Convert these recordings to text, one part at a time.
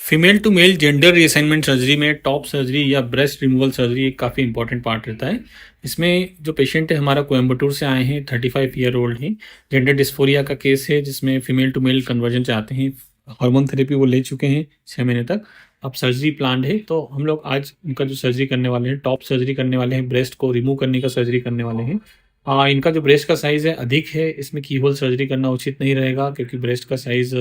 Female to male gender reassignment surgery में top surgery या breast removal surgery एक काफ़ी इंपॉर्टेंट पार्ट रहता है। इसमें जो पेशेंट है हमारा कोयम्बटूर से आए हैं, 35 ईयर ओल्ड हैं। जेंडर डिस्फोरिया का केस है जिसमें फीमेल टू मेल कन्वर्जन चाहते हैं। हार्मोन थेरेपी वो ले चुके हैं 6 महीने तक। अब सर्जरी प्लान्ड है, तो हम लोग आज उनका जो सर्जरी करने वाले हैं, टॉप सर्जरी करने वाले हैं, ब्रेस्ट को रिमूव करने का सर्जरी करने वाले हैं। इनका जो ब्रेस्ट का साइज़ है अधिक है, इसमें की होल सर्जरी करना उचित नहीं रहेगा, क्योंकि ब्रेस्ट का साइज़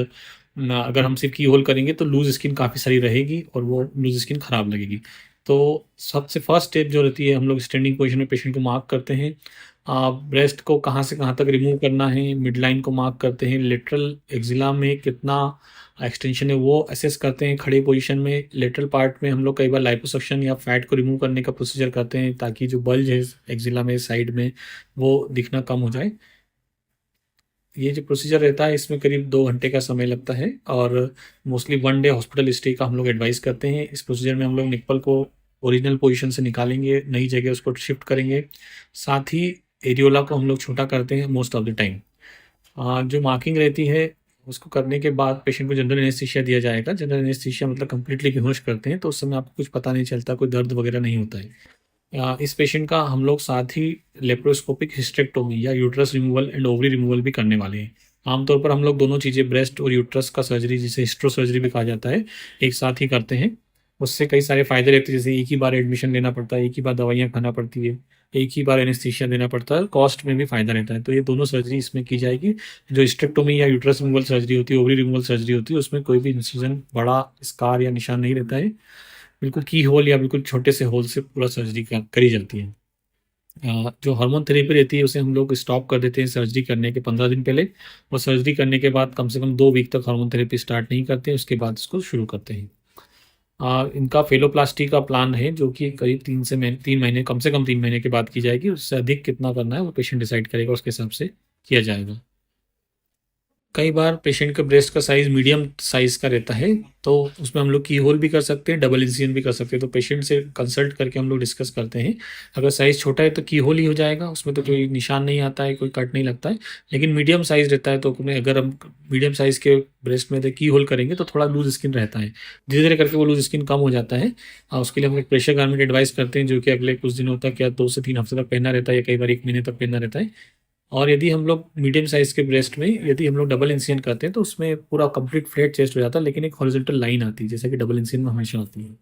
ना अगर हम सिर्फ की होल करेंगे तो लूज स्किन काफ़ी सारी रहेगी और वो लूज स्किन खराब लगेगी। तो सबसे फर्स्ट स्टेप जो रहती है, हम लोग स्टैंडिंग पोजीशन में पेशेंट को मार्क करते हैं। ब्रेस्ट को कहाँ से कहाँ तक रिमूव करना है, मिड लाइन को मार्क करते हैं, लेटरल एक्जिला में कितना एक्सटेंशन है वो असेस करते हैं। खड़े पोजीशन में लेटरल पार्ट में हम लोग कई बार लाइपोसक्शन या फैट को रिमूव करने का प्रोसीजर करते हैं, ताकि जो बल्ज है एक्जिला में साइड में वो दिखना कम हो जाए। ये जो प्रोसीजर रहता है इसमें करीब 2 घंटे का समय लगता है और मोस्टली 1 डे हॉस्पिटल स्टे का हम लोग एडवाइस करते हैं। इस प्रोसीजर में हम लोग निप्पल को ओरिजिनल पोजीशन से निकालेंगे, नई जगह उसको शिफ्ट करेंगे। साथ ही एरियोला को हम लोग छोटा करते हैं मोस्ट ऑफ द टाइम। जो मार्किंग रहती है उसको करने के बाद पेशेंट को जनरल एनेस्थीसिया दिया जाएगा। जनरल एनेस्थीसिया मतलब कंप्लीटली बेहोश करते हैं, तो उस समय आपको कुछ पता नहीं चलता, कोई दर्द वगैरह नहीं होता है। इस पेशेंट का हम लोग साथ ही लेप्रोस्कोपिक हिस्टेक्टोमी या uterus removal and ovary removal भी करने वाले हैं। आमतौर पर हम लोग दोनों चीज़ें, ब्रेस्ट और यूट्रस का सर्जरी जिसे हिस्ट्रो सर्जरी भी कहा जाता है, एक साथ ही करते हैं। उससे कई सारे फायदे रहते हैं, जैसे एक ही बार एडमिशन लेना पड़ता है, एक ही बार दवाइयाँ खाना पड़ती है, एक ही बार एनेस्थीसिया देना पड़ता है, कॉस्ट में भी फ़ायदा रहता है। तो ये दोनों सर्जरी इसमें की जाएगी। जो हिस्टेक्टोमी या यूट्रस रिमूवल सर्जरी होती है, ओवरी रिमूवल सर्जरी होती है, उसमें कोई भी इंसिजन, बड़ा स्कार या निशान नहीं रहता है। बिल्कुल की होल या बिल्कुल छोटे से होल से पूरा सर्जरी करी जाती है। जो हार्मोन थेरेपी रहती है उसे हम लोग स्टॉप कर देते हैं सर्जरी करने के 15 दिन पहले, और सर्जरी करने के बाद कम से कम 2 वीक तक हार्मोन थेरेपी स्टार्ट नहीं करते हैं, उसके बाद इसको शुरू करते हैं। इनका फेलोप्लास्टी का प्लान है, जो कि करीब 3 महीने, कम से कम 3 महीने के बाद की जाएगी। उससे अधिक कितना करना है वो पेशेंट डिसाइड करेगा, उसके हिसाब से किया जाएगा। कई बार पेशेंट के ब्रेस्ट का साइज़ मीडियम साइज़ का रहता है, तो उसमें हम लोग की होल भी कर सकते हैं, डबल इंसिजन भी कर सकते हैं। तो पेशेंट से कंसल्ट करके हम लोग डिस्कस करते हैं। अगर साइज़ छोटा है तो की होल ही हो जाएगा, उसमें तो कोई निशान नहीं आता है, कोई कट नहीं लगता है। लेकिन मीडियम साइज़ रहता है, तो उसमें अगर हम मीडियम साइज़ के ब्रेस्ट में की होल करेंगे तो थोड़ा लूज स्किन रहता है। धीरे धीरे करके वो लूज स्किन कम हो जाता है। उसके लिए हम एक प्रेशर गारमेंट एडवाइस करते हैं, जो कि अगले कुछ दिनों तक या 2 से 3 हफ्ते तक पहनना रहता है, या कई बार 1 महीने तक पहनना रहता है। और यदि हम लोग मीडियम साइज़ के ब्रेस्ट में यदि हम लोग डबल इंसिजन करते हैं, तो उसमें पूरा कंप्लीट फ्लैट चेस्ट हो जाता है, लेकिन एक हॉरिजॉन्टल लाइन आती है, जैसे कि डबल इंसिजन में हमेशा होती है।